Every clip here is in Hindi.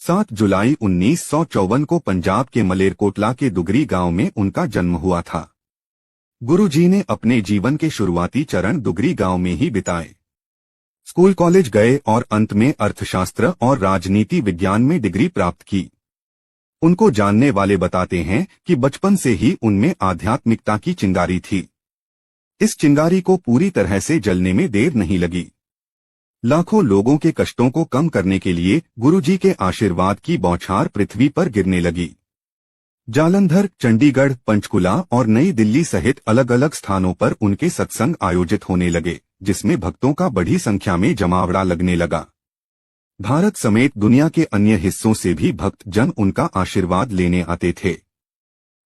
7 जुलाई 1954 को पंजाब के मलेरकोटला के दुगरी गांव में उनका जन्म हुआ था। गुरुजी ने अपने जीवन के शुरुआती चरण दुगरी गांव में ही बिताए। स्कूल कॉलेज गए और अंत में अर्थशास्त्र और राजनीति विज्ञान में डिग्री प्राप्त की। उनको जानने वाले बताते हैं कि बचपन से ही उनमें आध्यात्मिकता की चिंगारी थी। इस चिंगारी को पूरी तरह से जलने में देर नहीं लगी। लाखों लोगों के कष्टों को कम करने के लिए गुरुजी के आशीर्वाद की बौछार पृथ्वी पर गिरने लगी। जालंधर, चंडीगढ़, पंचकुला और नई दिल्ली सहित अलग अलग स्थानों पर उनके सत्संग आयोजित होने लगे, जिसमें भक्तों का बड़ी संख्या में जमावड़ा लगने लगा। भारत समेत दुनिया के अन्य हिस्सों से भी भक्त जन उनका आशीर्वाद लेने आते थे।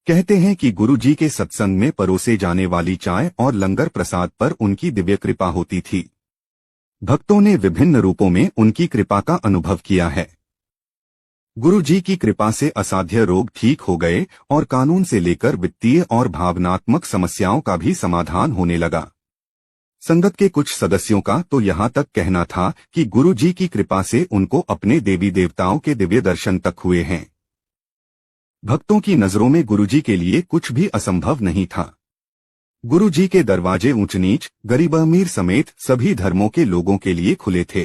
कहते हैं कि गुरुजी के सत्संग में परोसे जाने वाली चाय और लंगर प्रसाद पर उनकी दिव्य कृपा होती थी। भक्तों ने विभिन्न रूपों में उनकी कृपा का अनुभव किया है। गुरुजी की कृपा से असाध्य रोग ठीक हो गए और कानून से लेकर वित्तीय और भावनात्मक समस्याओं का भी समाधान होने लगा। संगत के कुछ सदस्यों का तो यहाँ तक कहना था कि गुरुजी की कृपा से उनको अपने देवी देवताओं के दिव्य दर्शन तक हुए हैं। भक्तों की नजरों में गुरुजी के लिए कुछ भी असंभव नहीं था। गुरुजी के दरवाजे ऊंच नीच, गरीब अमीर समेत सभी धर्मों के लोगों के लिए खुले थे।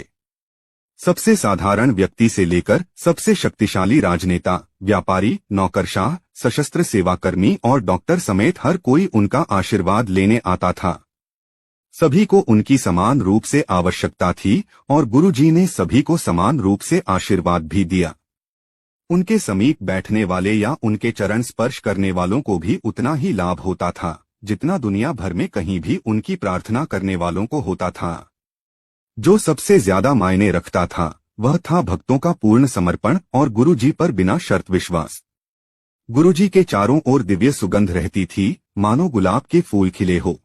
सबसे साधारण व्यक्ति से लेकर सबसे शक्तिशाली राजनेता, व्यापारी, नौकरशाह, सशस्त्र सेवाकर्मी और डॉक्टर समेत हर कोई उनका आशीर्वाद लेने आता था। सभी को उनकी समान रूप से आवश्यकता थी और गुरुजी ने सभी को समान रूप से आशीर्वाद भी दिया। उनके समीप बैठने वाले या उनके चरण स्पर्श करने वालों को भी उतना ही लाभ होता था जितना दुनिया भर में कहीं भी उनकी प्रार्थना करने वालों को होता था। जो सबसे ज्यादा मायने रखता था वह था भक्तों का पूर्ण समर्पण और गुरुजी पर बिना शर्त विश्वास। गुरुजी के चारों ओर दिव्य सुगंध रहती थी, मानो गुलाब के फूल खिले हो।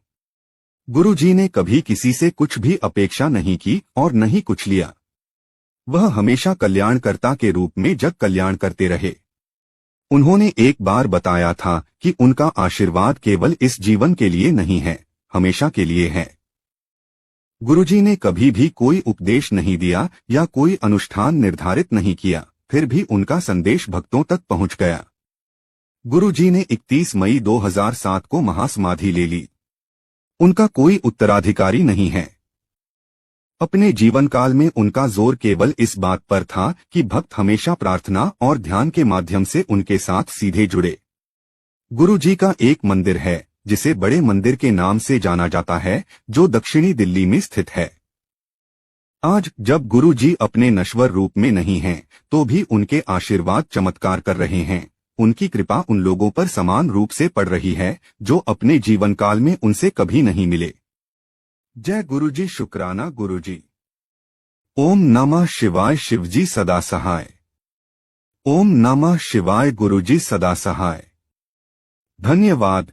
गुरुजी ने कभी किसी से कुछ भी अपेक्षा नहीं की और न ही कुछ लिया। वह हमेशा कल्याणकर्ता के रूप में जग कल्याण करते रहे। उन्होंने एक बार बताया था कि उनका आशीर्वाद केवल इस जीवन के लिए नहीं है, हमेशा के लिए है। गुरुजी ने कभी भी कोई उपदेश नहीं दिया या कोई अनुष्ठान निर्धारित नहीं किया, फिर भी उनका संदेश भक्तों तक पहुंच गया। गुरुजी ने 31 मई 2007 को महासमाधि ले ली। उनका कोई उत्तराधिकारी नहीं है। अपने जीवन काल में उनका जोर केवल इस बात पर था कि भक्त हमेशा प्रार्थना और ध्यान के माध्यम से उनके साथ सीधे जुड़े। गुरुजी का एक मंदिर है जिसे बड़े मंदिर के नाम से जाना जाता है, जो दक्षिणी दिल्ली में स्थित है। आज जब गुरुजी अपने नश्वर रूप में नहीं हैं, तो भी उनके आशीर्वाद चमत्कार कर रहे हैं। उनकी कृपा उन लोगों पर समान रूप से पड़ रही है जो अपने जीवन काल में उनसे कभी नहीं मिले। जय गुरुजी, शुक्राना गुरुजी। ओम नमः शिवाय, शिवजी सदा सहाय। ओम नमः शिवाय, गुरुजी सदा सहाय। धन्यवाद।